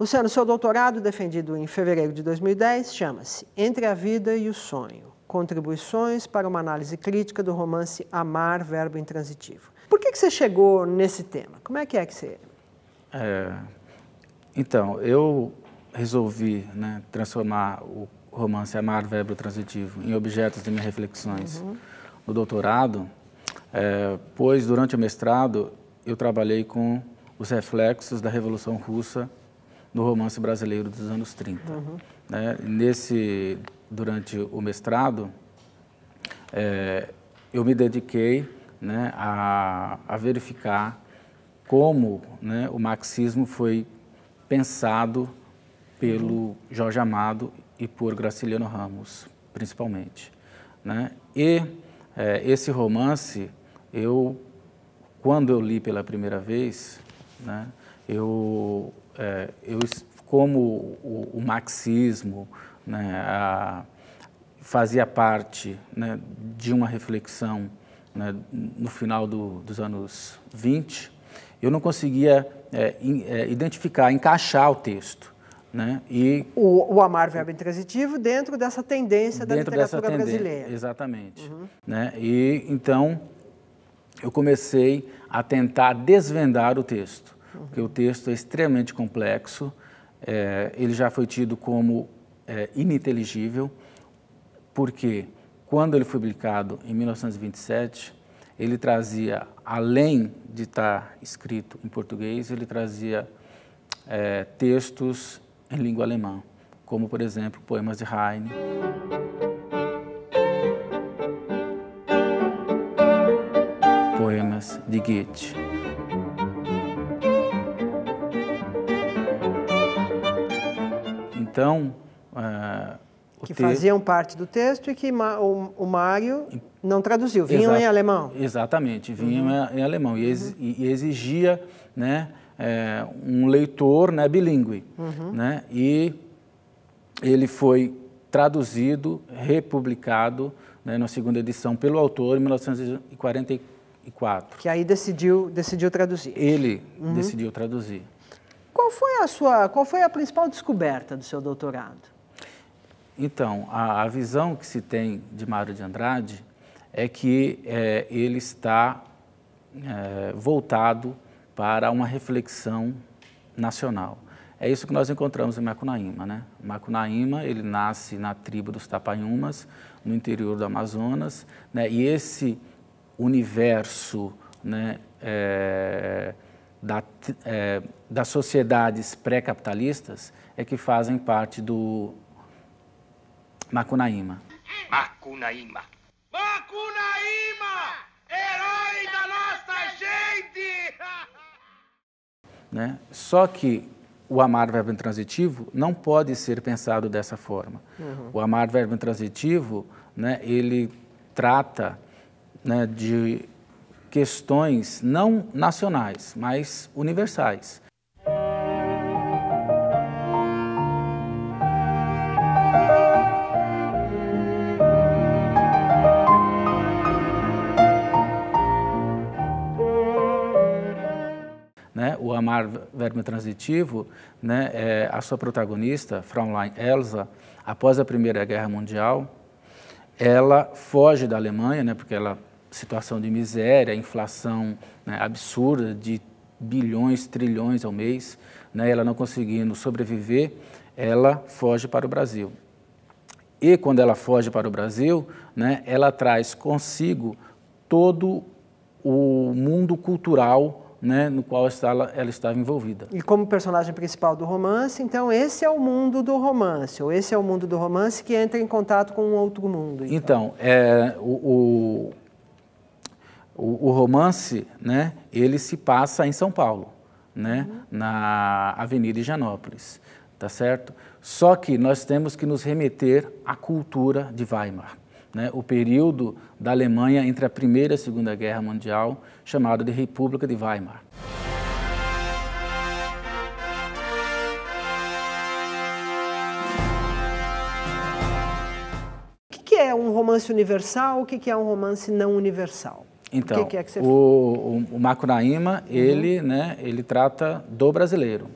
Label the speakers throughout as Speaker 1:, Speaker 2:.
Speaker 1: Luciano, seu doutorado, defendido em fevereiro de 2010, chama-se Entre a Vida e o Sonho, Contribuições para uma Análise Crítica do Romance Amar, Verbo Intransitivo. Por que você chegou nesse tema? Como é que você...
Speaker 2: Então, eu resolvi, né, transformar o romance Amar, Verbo Transitivo em objetos de minhas reflexões no doutorado, pois durante o mestrado eu trabalhei com os reflexos da Revolução Russa no romance brasileiro dos anos 30. Né? Durante o mestrado, eu me dediquei, né, a verificar como, né, o marxismo foi pensado pelo Jorge Amado e por Graciliano Ramos, principalmente. Né? E esse romance, quando eu li pela primeira vez, né, como o marxismo, né, fazia parte, né, de uma reflexão, né, no final dos anos 20, eu não conseguia identificar, encaixar o texto. Né? E
Speaker 1: o amar, verbo intransitivo, dentro dessa tendência da literatura brasileira.
Speaker 2: Exatamente. Né? E então eu comecei a tentar desvendar o texto, porque o texto é extremamente complexo, ele já foi tido como ininteligível, porque quando ele foi publicado em 1927, ele trazia, além de estar escrito em português, ele trazia textos em língua alemã, como, por exemplo, poemas de Heine, poemas de Goethe. Então,
Speaker 1: que faziam parte do texto e que o Mário não traduziu, vinham em alemão.
Speaker 2: Exatamente, vinham em alemão e exigia, né, um leitor, né, bilíngue. Né, e ele foi traduzido, republicado, né, na segunda edição pelo autor em 1944.
Speaker 1: Que aí decidiu traduzir.
Speaker 2: Ele decidiu traduzir.
Speaker 1: Qual foi a principal descoberta do seu doutorado?
Speaker 2: Então, a visão que se tem de Mário de Andrade é que ele está voltado para uma reflexão nacional. É isso que nós encontramos em Macunaíma, né? Macunaíma, ele nasce na tribo dos Tapanhumas, no interior do Amazonas, né? E esse universo, né, das sociedades pré-capitalistas é que fazem parte do Macunaíma.
Speaker 3: Macunaíma! Macunaíma! Herói da nossa gente!
Speaker 2: Né? Só que o amar verbo intransitivo não pode ser pensado dessa forma. O amar verbo intransitivo, né, ele trata, né, de questões não nacionais, mas universais. Né? O amar verbo intransitivo, né, a sua protagonista, Fraulein Elsa, após a Primeira Guerra Mundial, ela foge da Alemanha, né, porque ela situação de miséria, inflação, né, absurda de bilhões, trilhões ao mês, né, ela não conseguindo sobreviver, ela foge para o Brasil. E quando ela foge para o Brasil, né, ela traz consigo todo o mundo cultural, né, no qual ela estava envolvida.
Speaker 1: E como personagem principal do romance, então esse é o mundo do romance, ou esse é o mundo do romance que entra em contato com um outro mundo.
Speaker 2: Então, o romance, né, ele se passa em São Paulo, né, na Avenida Higienópolis, tá certo? Só que nós temos que nos remeter à cultura de Weimar, né, o período da Alemanha entre a Primeira e a Segunda Guerra Mundial, chamado de República de Weimar.
Speaker 1: O que é um romance universal? O que é um romance não universal?
Speaker 2: Então, o Macunaíma, ele, né, ele trata do brasileiro,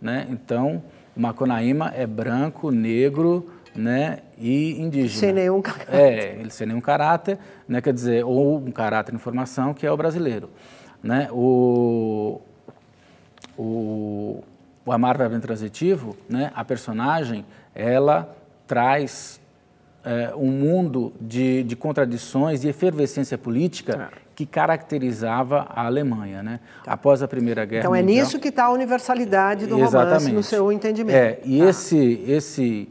Speaker 2: né? Então, o Macunaíma é branco, negro, né, e indígena.
Speaker 1: Sem nenhum caráter.
Speaker 2: Ele sem nenhum caráter, né, quer dizer, ou um caráter em formação, que é o brasileiro. Né? O Amar, Verbo Intransitivo, né, a personagem, ela traz um mundo de contradições e efervescência política que caracterizava a Alemanha, né? Após a Primeira Guerra Mundial.
Speaker 1: Então é nisso que está a universalidade do romance, no seu entendimento.
Speaker 2: E esse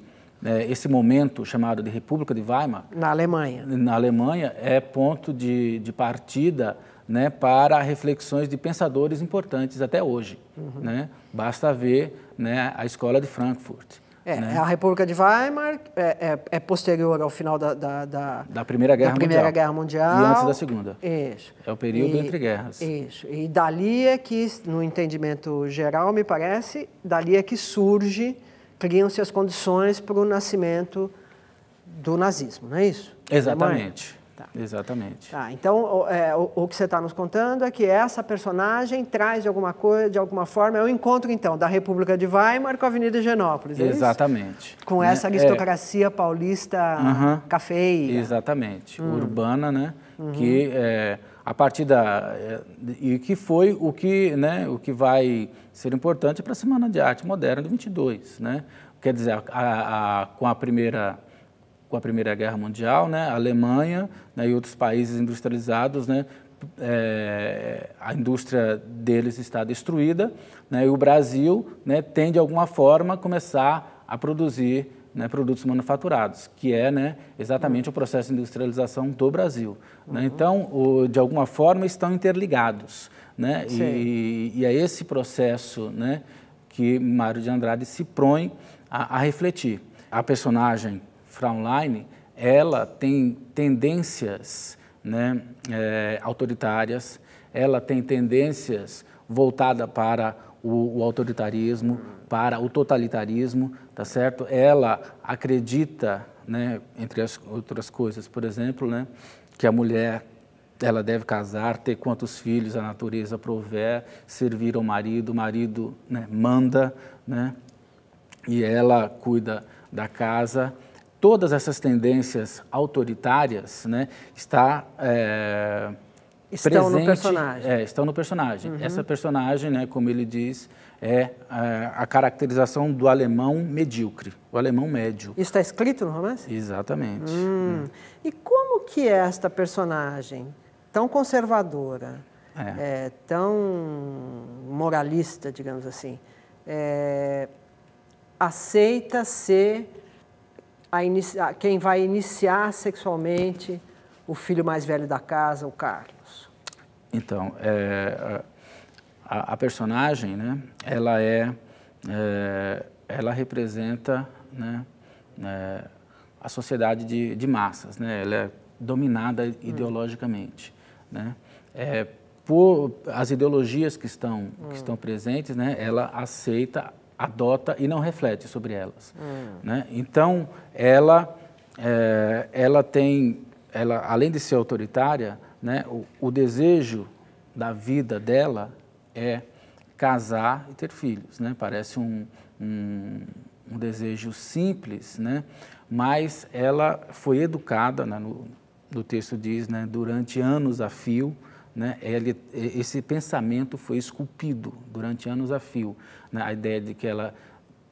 Speaker 2: momento chamado de República de Weimar,
Speaker 1: na
Speaker 2: Alemanha, é ponto de partida, né, para reflexões de pensadores importantes até hoje. Né? Basta ver, né, a Escola de Frankfurt. Né?
Speaker 1: A República de Weimar é posterior ao final
Speaker 2: da Primeira Guerra Mundial. E antes da Segunda.
Speaker 1: Isso.
Speaker 2: É o período entre guerras.
Speaker 1: Isso. E dali é que, no entendimento geral, me parece, dali é que criam-se as condições para o nascimento do nazismo, não é isso?
Speaker 2: Exatamente. Exatamente.
Speaker 1: Então, o que você está nos contando é que essa personagem traz de alguma forma, é o encontro, então, da República de Weimar com a Avenida Higienópolis, é
Speaker 2: exatamente.
Speaker 1: Isso? Com essa aristocracia paulista cafeira.
Speaker 2: Exatamente. Urbana, né? Que, a partir e que foi o que vai ser importante para a Semana de Arte Moderna de 22, né? Quer dizer, com a Primeira Guerra Mundial, né, a Alemanha, né, e outros países industrializados, né, a indústria deles está destruída, né, e o Brasil, né, tem de alguma forma começar a produzir, né, produtos manufaturados, que é, né, exatamente o processo de industrialização do Brasil. Né? Então, de alguma forma, estão interligados. Né? E é esse processo, né, que Mário de Andrade se propõe a refletir. A personagem Fraulein, ela tem tendências, né, autoritárias, ela tem tendências voltadas para o autoritarismo, para o totalitarismo, tá certo? Ela acredita, né, entre as outras coisas, por exemplo, né, que a mulher ela deve casar, ter quantos filhos a natureza prover, servir ao marido, o marido, né, manda, né, e ela cuida da casa. Todas essas tendências autoritárias, né, estão
Speaker 1: no personagem.
Speaker 2: Estão no personagem. Essa personagem, né, como ele diz, é a caracterização do alemão medíocre, o alemão médio.
Speaker 1: Isso está escrito no romance?
Speaker 2: Exatamente.
Speaker 1: E como que é esta personagem tão conservadora, tão moralista, digamos assim, aceita ser quem vai iniciar sexualmente o filho mais velho da casa, o Carlos?
Speaker 2: Então, a personagem, né, ela representa, né, a sociedade de massas, né, ela é dominada ideologicamente, né, por as ideologias que estão presentes, né, ela aceita, adota e não reflete sobre elas. Né? Então, ela além de ser autoritária, né, o desejo da vida dela é casar e ter filhos. Né? Parece um desejo simples, né? Mas ela foi educada, né, no texto diz, né, durante anos a fio. Né, esse pensamento foi esculpido durante anos a fio, né, a ideia de que ela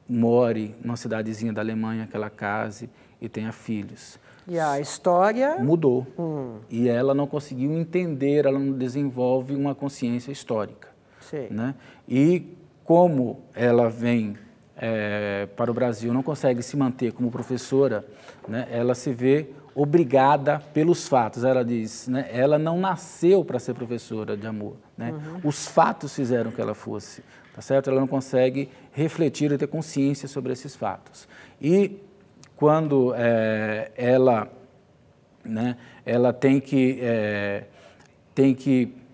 Speaker 2: more numa cidadezinha da Alemanha, que ela case e tenha filhos.
Speaker 1: E a história?
Speaker 2: Mudou. E ela não conseguiu entender, ela não desenvolve uma consciência histórica. Né? E como ela vem para o Brasil, não consegue se manter como professora, né, ela se vê obrigada pelos fatos. Ela diz, né, ela não nasceu para ser professora de amor. Né? Os fatos fizeram que ela fosse, tá certo? Ela não consegue refletir e ter consciência sobre esses fatos. E quando ela tem que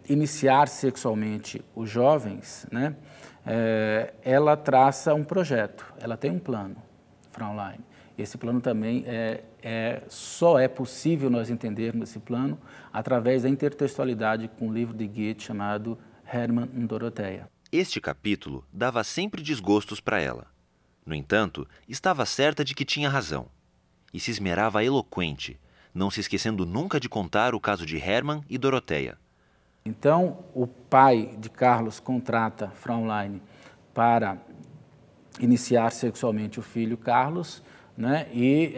Speaker 2: iniciar sexualmente os jovens, né, ela traça um projeto, ela tem um plano, Fraulein. Esse plano também só é possível nós entendermos esse plano através da intertextualidade com um livro de Goethe chamado Hermann und Dorothea.
Speaker 4: Este capítulo dava sempre desgostos para ela. No entanto, estava certa de que tinha razão. E se esmerava eloquente, não se esquecendo nunca de contar o caso de Hermann e Doroteia.
Speaker 2: Então, o pai de Carlos contrata Fraulein para iniciar sexualmente o filho Carlos, né? E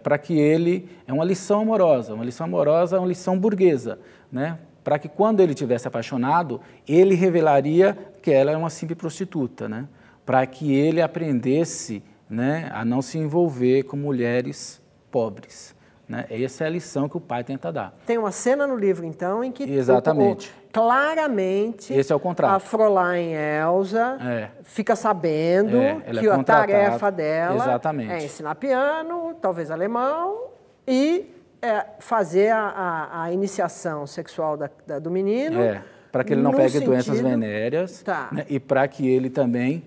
Speaker 2: para que ele... É uma lição amorosa é uma lição burguesa, né? Para que quando ele tivesse apaixonado, ele revelaria que ela é uma simples prostituta, né? Para que ele aprendesse, né, a não se envolver com mulheres pobres. Né? Essa é a lição que o pai tenta dar.
Speaker 1: Tem uma cena no livro, então, em que
Speaker 2: exatamente.
Speaker 1: Claramente
Speaker 2: esse é o contrato.
Speaker 1: A Fraulein Elsa fica sabendo que a tarefa dela
Speaker 2: exatamente.
Speaker 1: É ensinar piano, talvez alemão, e fazer a iniciação sexual do menino.
Speaker 2: Para que ele não pegue doenças venéreas, né, e para que ele também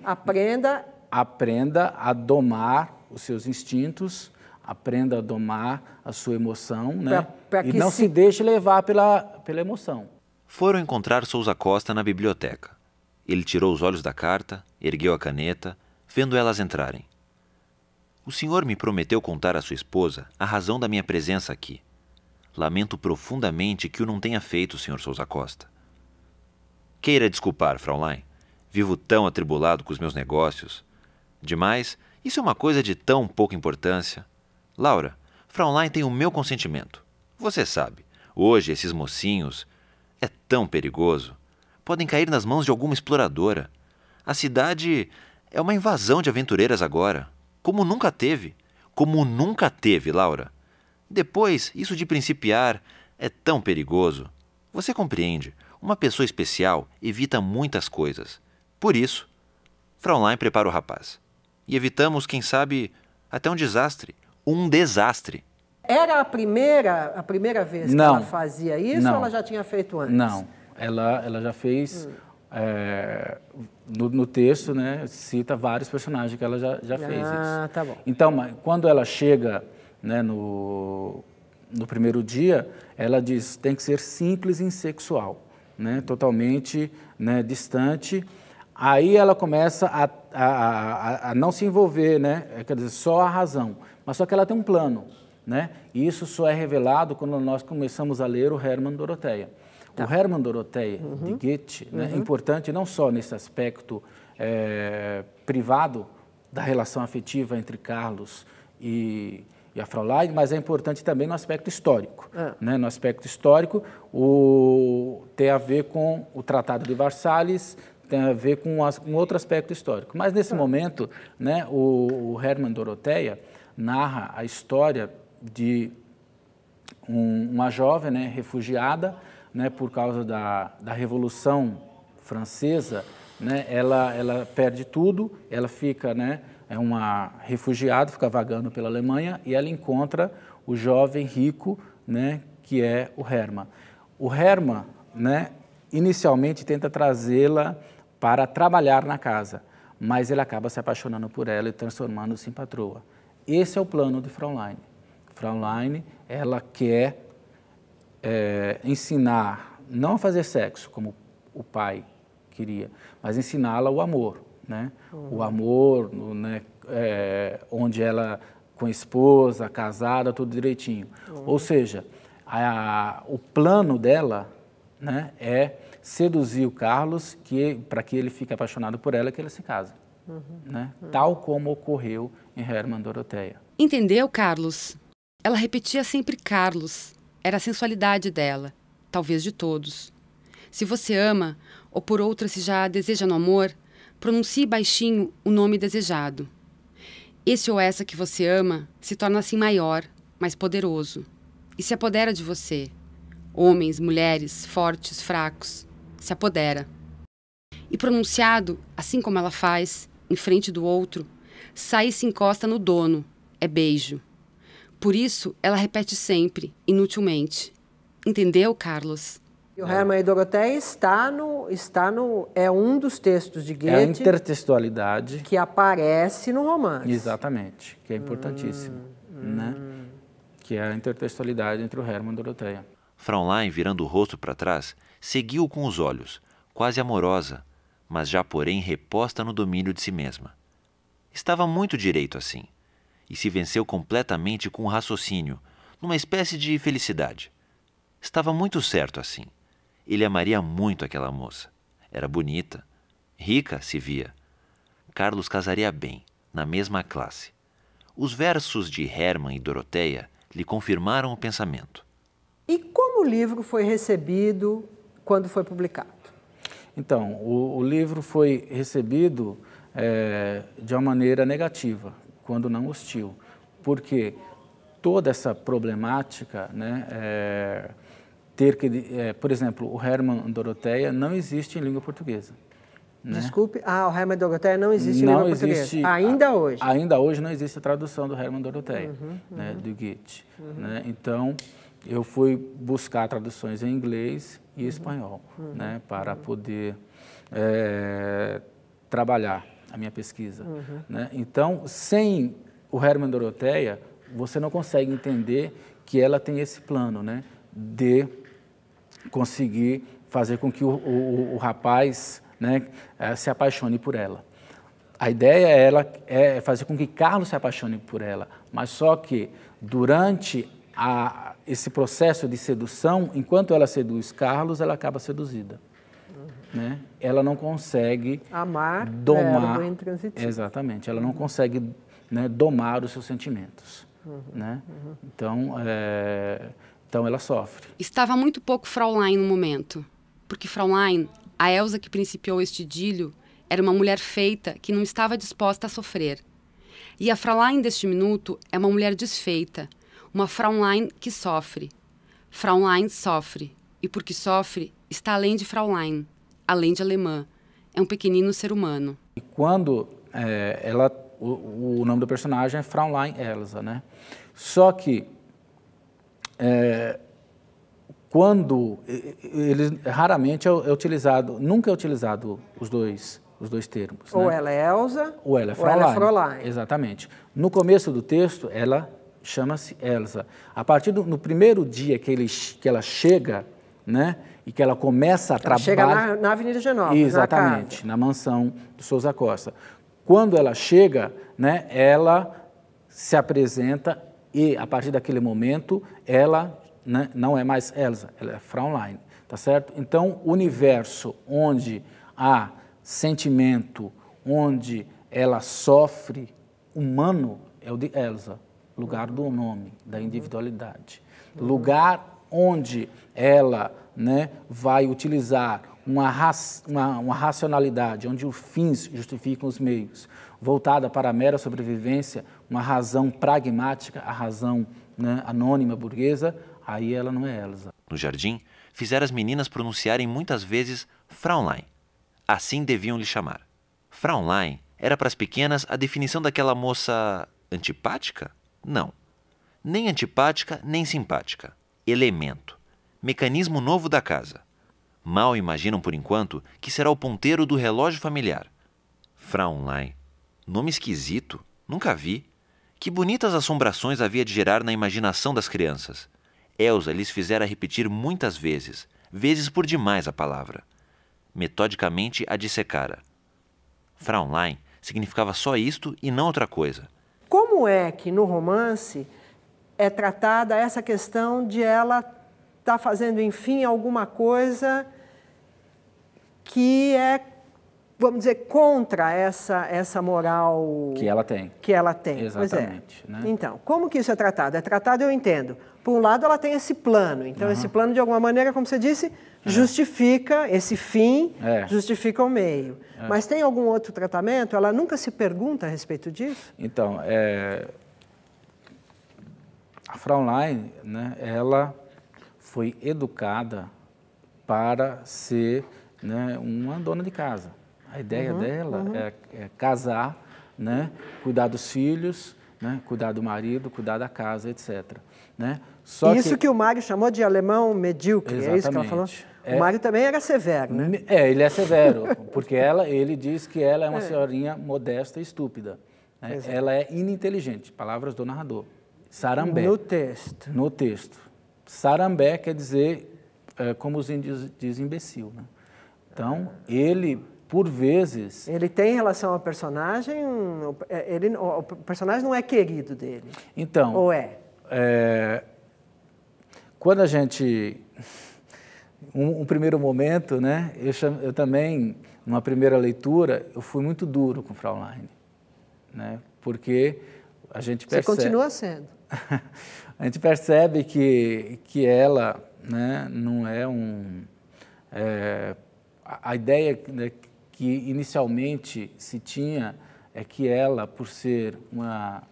Speaker 2: aprenda a domar os seus instintos, aprenda a domar a sua emoção, né, e não se deixe levar pela emoção.
Speaker 4: Foram encontrar Sousa Costa na biblioteca. Ele tirou os olhos da carta, ergueu a caneta, vendo elas entrarem. O senhor me prometeu contar à sua esposa a razão da minha presença aqui. Lamento profundamente que o não tenha feito, Sr. Sousa Costa. Queira desculpar, Fraulein. Vivo tão atribulado com os meus negócios. Demais, isso é uma coisa de tão pouca importância. Laura, Fraulein tem o meu consentimento. Você sabe, hoje esses mocinhos... É tão perigoso. Podem cair nas mãos de alguma exploradora. A cidade é uma invasão de aventureiras agora. Como nunca teve. Como nunca teve, Laura. Depois, isso de principiar é tão perigoso. Você compreende. Uma pessoa especial evita muitas coisas. Por isso, Fraulein prepara o rapaz. E evitamos, quem sabe, até um desastre. Um desastre.
Speaker 1: Era a primeira vez que ela fazia isso ou ela já tinha feito antes?
Speaker 2: Não, ela já fez, no texto, né, cita vários personagens que ela já fez isso.
Speaker 1: Tá bom.
Speaker 2: Então, quando ela chega, né, no primeiro dia, ela diz, tem que ser simples e insexual, né, totalmente, né, distante. Aí ela começa a não se envolver, né, quer dizer, só a razão, mas só que ela tem um plano. Né? E isso só é revelado quando nós começamos a ler o Hermann Doroteia. O Hermann Doroteia, de Goethe, né, é importante não só nesse aspecto privado da relação afetiva entre Carlos e a Fraulein, mas é importante também no aspecto histórico. Né? No aspecto histórico, tem a ver com o Tratado de Versalhes, tem a ver com um outro aspecto histórico. Mas nesse momento, né, o Hermann Doroteia narra a história de uma jovem, né, refugiada, né, por causa da Revolução Francesa, né, ela perde tudo, ela fica, né, é uma refugiada, fica vagando pela Alemanha e ela encontra o jovem rico, né, que é o Hermann. O Hermann, né, inicialmente tenta trazê-la para trabalhar na casa, mas ele acaba se apaixonando por ela e transformando-se em patroa. Esse é o plano de Fraulein. Fraulein, ela quer ensinar, não a fazer sexo, como o pai queria, mas ensiná-la o amor, né? O amor, né, onde ela, com a esposa, casada, tudo direitinho. Ou seja, o plano dela, né, é seduzir o Carlos para que ele fique apaixonado por ela e que ele se case. Né? Tal como ocorreu em Hermann Doroteia.
Speaker 5: Entendeu, Carlos? Ela repetia sempre Carlos. Era a sensualidade dela, talvez de todos. Se você ama, ou por outra se já deseja no amor, pronuncie baixinho o nome desejado. Esse ou essa que você ama se torna assim maior, mais poderoso, e se apodera de você. Homens, mulheres, fortes, fracos, se apodera. E pronunciado, assim como ela faz, em frente do outro, sai e se encosta no dono, é beijo. Por isso, ela repete sempre, inutilmente. Entendeu, Carlos?
Speaker 1: E o Hermann e Doroteia é um dos textos de Goethe. É a
Speaker 2: intertextualidade.
Speaker 1: Que aparece no romance.
Speaker 2: Exatamente, que é importantíssimo. Né? Que é a intertextualidade entre o Hermann e Doroteia.
Speaker 4: Fraulein, virando o rosto para trás, seguiu com os olhos, quase amorosa, mas já porém reposta no domínio de si mesma. Estava muito direito assim, e se venceu completamente com o raciocínio, numa espécie de felicidade. Estava muito certo assim. Ele amaria muito aquela moça. Era bonita, rica, se via. Carlos casaria bem, na mesma classe. Os versos de Hermann e Doroteia lhe confirmaram o pensamento.
Speaker 1: E como o livro foi recebido quando foi publicado?
Speaker 2: Então, o livro foi recebido de uma maneira negativa, quando não hostil, porque toda essa problemática, né, por exemplo, o Hermann e Doroteia não existe em língua portuguesa. Né?
Speaker 1: Desculpe, o Hermann e Doroteia não existe em língua portuguesa, ainda hoje?
Speaker 2: Ainda hoje não existe a tradução do Hermann e Doroteia, né, do Goethe. Né? Então, eu fui buscar traduções em inglês e espanhol, né, para poder trabalhar a minha pesquisa. Né? Então, sem o Hermann e Doroteia, você não consegue entender que ela tem esse plano, né, de conseguir fazer com que o rapaz, né, se apaixone por ela. A ideia é fazer com que Carlos se apaixone por ela, mas só que durante esse processo de sedução, enquanto ela seduz Carlos, ela acaba seduzida. Né? Ela não consegue
Speaker 1: amar,
Speaker 2: domar,
Speaker 1: verbo intransitivo.
Speaker 2: Exatamente, ela não consegue, né, domar os seus sentimentos. Né? Então ela sofre.
Speaker 5: Estava muito pouco Fraulein no momento, porque Fraulein, a Elsa que principiou este idílio, era uma mulher feita que não estava disposta a sofrer. E a Fraulein deste minuto é uma mulher desfeita, uma Fraulein que sofre. Fraulein sofre, e porque sofre, está além de Fraulein, além de alemã. É um pequenino ser humano.
Speaker 2: E quando o nome do personagem é Fraulein Elsa, né? Só que quando raramente é utilizado, nunca é utilizado os dois termos.
Speaker 1: Ou
Speaker 2: né?
Speaker 1: ela é Elsa,
Speaker 2: ou ela é Fraulein.
Speaker 1: Ou ela é Fraulein.
Speaker 2: Exatamente. No começo do texto, ela chama-se Elsa. A partir no primeiro dia que ela chega, né, e que ela começa a trabalhar...
Speaker 1: chega na Avenida Genópolis,
Speaker 2: exatamente, na mansão do Sousa Costa. Quando ela chega, né, ela se apresenta e, a partir daquele momento, ela, né, não é mais Elsa, ela é Fraulein, tá certo? Então, o universo onde há sentimento, onde ela sofre, humano, é o de Elsa, lugar do nome, da individualidade. Lugar onde ela, né, vai utilizar uma racionalidade, onde os fins justificam os meios, voltada para a mera sobrevivência, uma razão pragmática, a razão, né, anônima, burguesa, aí ela não é Elsa.
Speaker 4: No jardim, fizeram as meninas pronunciarem muitas vezes Fraulein. Assim deviam lhe chamar. Fraulein era para as pequenas a definição daquela moça antipática? Não. Nem antipática, nem simpática. Elemento. Mecanismo novo da casa. Mal imaginam, por enquanto, que será o ponteiro do relógio familiar. Fraulein. Nome esquisito. Nunca vi. Que bonitas assombrações havia de gerar na imaginação das crianças. Elsa lhes fizera repetir muitas vezes por demais a palavra. Metodicamente a dissecara. Fraulein significava só isto e não outra coisa.
Speaker 1: Como é que no romance é tratada essa questão de ela estar fazendo, enfim, alguma coisa que é, vamos dizer, contra essa moral...
Speaker 2: Que ela tem.
Speaker 1: Que ela tem.
Speaker 2: Exatamente.
Speaker 1: Pois é.
Speaker 2: Né?
Speaker 1: Então, como que isso é tratado? É tratado, eu entendo. Por um lado, ela tem esse plano. Então, esse plano, de alguma maneira, como você disse, justifica esse fim, justifica o meio. Mas tem algum outro tratamento? Ela nunca se pergunta a respeito disso?
Speaker 2: Então, a Fraulein, né, ela foi educada para ser, né, uma dona de casa. A ideia dela é casar, né, cuidar dos filhos, né, cuidar do marido, cuidar da casa, etc. Né? Só
Speaker 1: isso que o Mário chamou de alemão medíocre,
Speaker 2: exatamente.
Speaker 1: É isso que ela falou? O Mário também era severo, né?
Speaker 2: Ele é severo, porque ele diz que ela é uma senhorinha modesta e estúpida. Né? Ela é ininteligente, palavras do narrador. Sarambé.
Speaker 1: No texto.
Speaker 2: No texto. Sarambé quer dizer, como os índios dizem, imbecil. Né? Então, ele por vezes...
Speaker 1: Ele tem relação ao personagem, o personagem não é querido dele.
Speaker 2: Então...
Speaker 1: Ou é?
Speaker 2: Quando a gente... Um primeiro momento, né, eu também, numa primeira leitura, eu fui muito duro com Fraulein, né, porque a gente percebe...
Speaker 1: Você continua sendo.
Speaker 2: A gente percebe que ela, né, não é a ideia, né, que inicialmente se tinha é que ela, por ser uma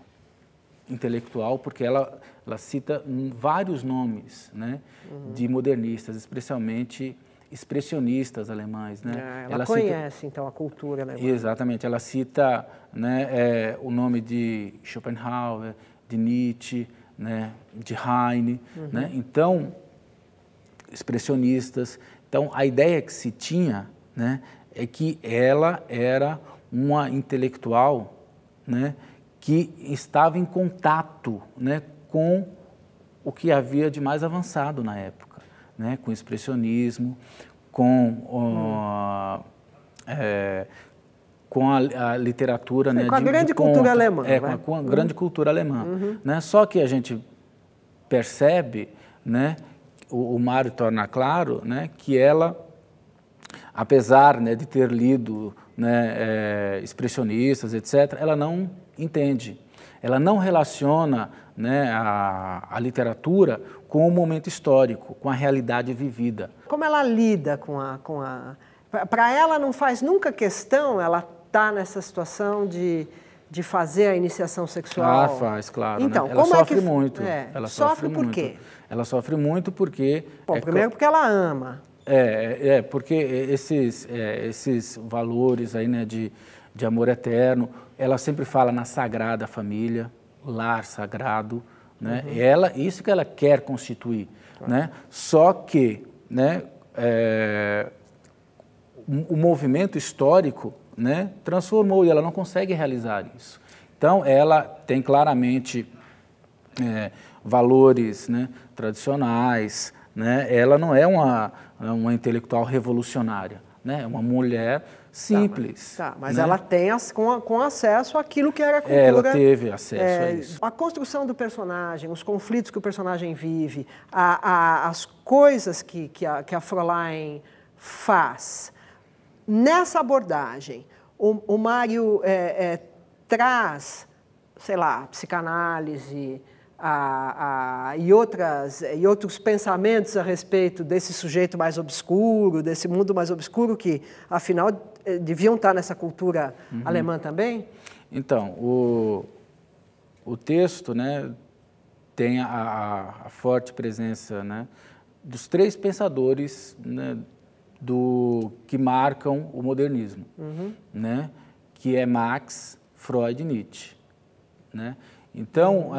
Speaker 2: intelectual, porque ela cita vários nomes, né, de modernistas, especialmente expressionistas alemães, né?
Speaker 1: Ela conhece, então, a cultura alemã.
Speaker 2: Exatamente. Ela cita, né, o nome de Schopenhauer, de Nietzsche, né, de Heine, né? Então, expressionistas. Então, a ideia que se tinha, né, é que ela era uma intelectual, né, que estava em contato, né, com o que havia de mais avançado na época, né, com o expressionismo, com a literatura, né,
Speaker 1: com a grande cultura alemã.
Speaker 2: Com a grande cultura alemã. Né? Só que a gente percebe, né, o Mário torna claro, né, que ela, apesar, né, de ter lido, né, expressionistas, etc., ela não entende, ela não relaciona, né, a literatura com o momento histórico, com a realidade vivida.
Speaker 1: Como ela lida com a... Para ela não faz nunca questão, ela está nessa situação de fazer a iniciação sexual?
Speaker 2: Faz, claro.
Speaker 1: Então,
Speaker 2: né? Ela
Speaker 1: como
Speaker 2: sofre
Speaker 1: é que...
Speaker 2: muito. Ela
Speaker 1: sofre por quê?
Speaker 2: Ela sofre muito porque...
Speaker 1: Bom, primeiro porque ela ama.
Speaker 2: Porque esses valores aí, né, de amor eterno, ela sempre fala na sagrada família, lar sagrado, né? Isso que ela quer constituir, né? Só que, né, o movimento histórico, né, transformou e ela não consegue realizar isso. Então, ela tem claramente valores, né, tradicionais, né? Ela não é uma intelectual revolucionária, né? É uma mulher simples.
Speaker 1: Mas
Speaker 2: né?
Speaker 1: ela tem com acesso àquilo que era a cultura.
Speaker 2: Ela teve acesso a isso.
Speaker 1: A construção do personagem, os conflitos que o personagem vive, as coisas que a Fraulein faz. Nessa abordagem, o Mário traz, sei lá, psicanálise e outros pensamentos a respeito desse sujeito mais obscuro, desse mundo mais obscuro que, afinal, deviam estar nessa cultura alemã também? Então,
Speaker 2: o texto, né, tem a forte presença, né, dos três pensadores, né, que marcam o modernismo, né, que é Marx, Freud e Nietzsche. Né? Então,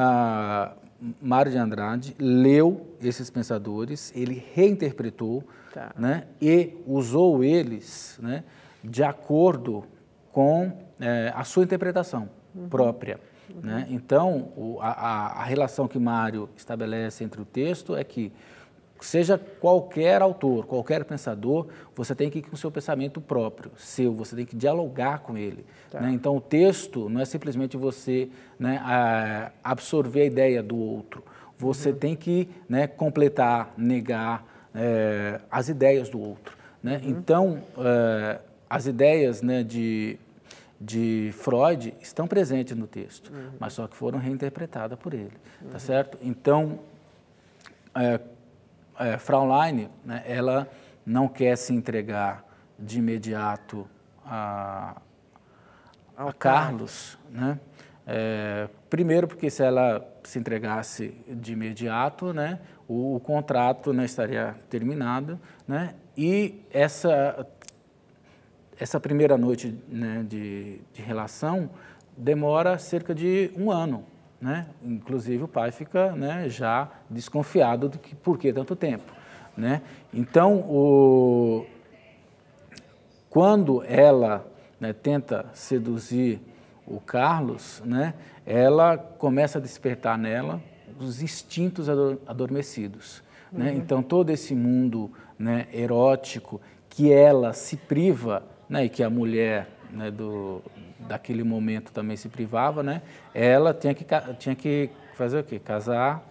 Speaker 2: Mário de Andrade leu esses pensadores, ele reinterpretou, né, e usou eles, né, de acordo com a sua interpretação própria. Né? Então, a relação que Mário estabelece entre o texto é que, seja qualquer autor, qualquer pensador, você tem que ir com o seu pensamento próprio, você tem que dialogar com ele. Né? Então, o texto não é simplesmente você, né, absorver a ideia do outro, você tem que, né, completar, negar as ideias do outro. Né? Então, as ideias, né, de Freud estão presentes no texto, mas só que foram reinterpretadas por ele. Tá certo? Então, Fraulein, né, ela não quer se entregar de imediato a Carlos, né? Primeiro porque se ela se entregasse de imediato, né, o contrato, né, estaria terminado, né? E essa primeira noite, né, de relação demora cerca de 1 ano. Né? Inclusive o pai fica, né, já desconfiado do que por que tanto tempo. Né? Então, quando ela, né, tenta seduzir o Carlos, né, ela começa a despertar nela os instintos adormecidos. Né? Então, todo esse mundo, né, erótico que ela se priva, né, e que a mulher, né, daquele momento também se privava, né, ela tinha que fazer o quê? Casar.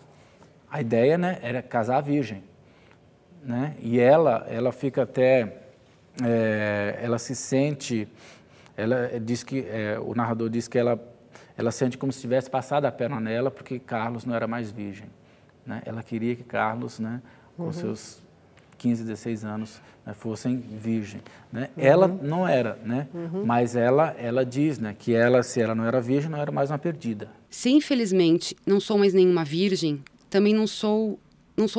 Speaker 2: A ideia, né, era casar virgem, né, e ela fica até, ela se sente, ela diz que, o narrador diz que ela sente como se tivesse passado a perna nela, porque Carlos não era mais virgem, né, ela queria que Carlos, né, com seus 15, 16 anos, né, fossem virgem, né? Ela não era, né? Mas ela diz, né, que se ela não era virgem, não era mais uma perdida.
Speaker 5: Se infelizmente não sou mais nenhuma virgem, também não sou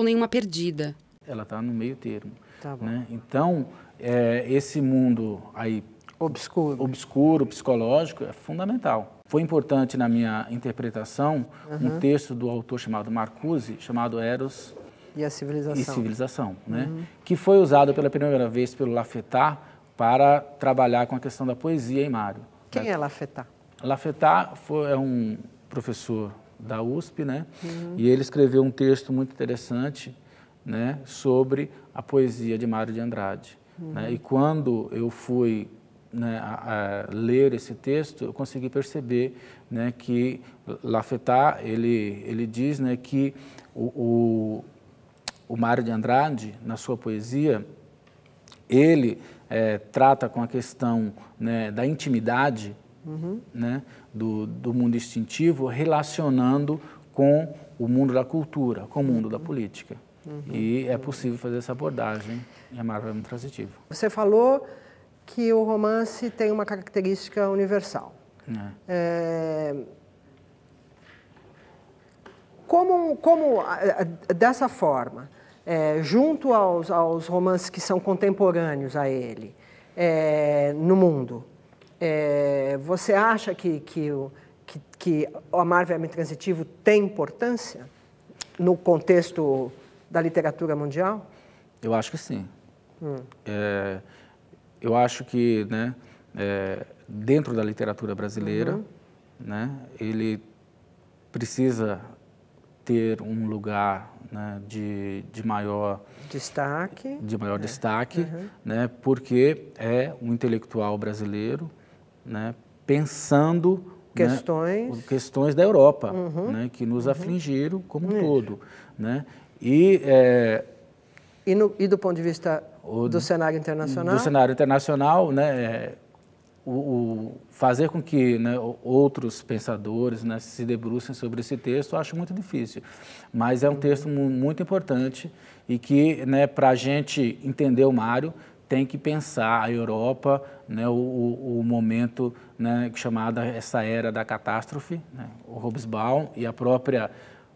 Speaker 5: nenhuma perdida.
Speaker 2: Ela está no meio termo,
Speaker 1: Tá bom.
Speaker 2: né? Então, esse mundo aí obscuro, psicológico, é fundamental. Foi importante na minha interpretação um texto do autor chamado Marcuse, chamado Eros
Speaker 1: e a Civilização,
Speaker 2: né? Que foi usado pela primeira vez pelo Lafetá para trabalhar com a questão da poesia em Mário.
Speaker 1: Quem é Lafetá?
Speaker 2: Lafetá é um professor da USP, né? E ele escreveu um texto muito interessante, né, sobre a poesia de Mário de Andrade. Né? E quando eu fui, né, a ler esse texto, eu consegui perceber, né, que Lafetá, ele diz, né, que o Mário de Andrade, na sua poesia, ele trata com a questão, né, da intimidade, né, do mundo instintivo, relacionando com o mundo da cultura, com o mundo da política. E é possível fazer essa abordagem em Amar Verbo Intransitivo.
Speaker 1: Você falou que o romance tem uma característica universal. Dessa forma, junto aos romances que são contemporâneos a ele, no mundo, você acha que o Amar Verbo Intransitivo tem importância no contexto da literatura mundial?
Speaker 2: Eu acho que sim. Eu acho que, né, dentro da literatura brasileira, né, ele precisa ter um lugar, né, de maior destaque, né, porque é um intelectual brasileiro, né, pensando questões da Europa, né, que nos afligiram como um todo, né? E
Speaker 1: do ponto de vista do cenário internacional?
Speaker 2: Do cenário internacional, né, fazer com que, né, outros pensadores, né, se debrucem sobre esse texto, eu acho muito difícil. Mas é um texto muito importante e que, né, para a gente entender o Mário, tem que pensar a Europa, né, o momento, né, chamada essa era da catástrofe, né, o Hobsbawm e a própria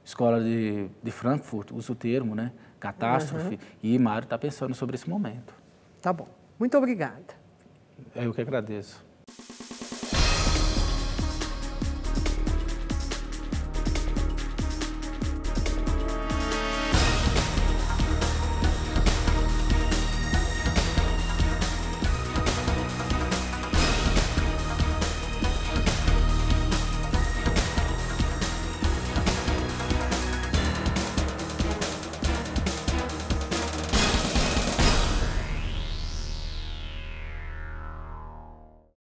Speaker 2: Escola de Frankfurt usa o termo, né, catástrofe, e Mário está pensando sobre esse momento.
Speaker 1: Tá bom. Muito obrigada.
Speaker 2: Eu que agradeço.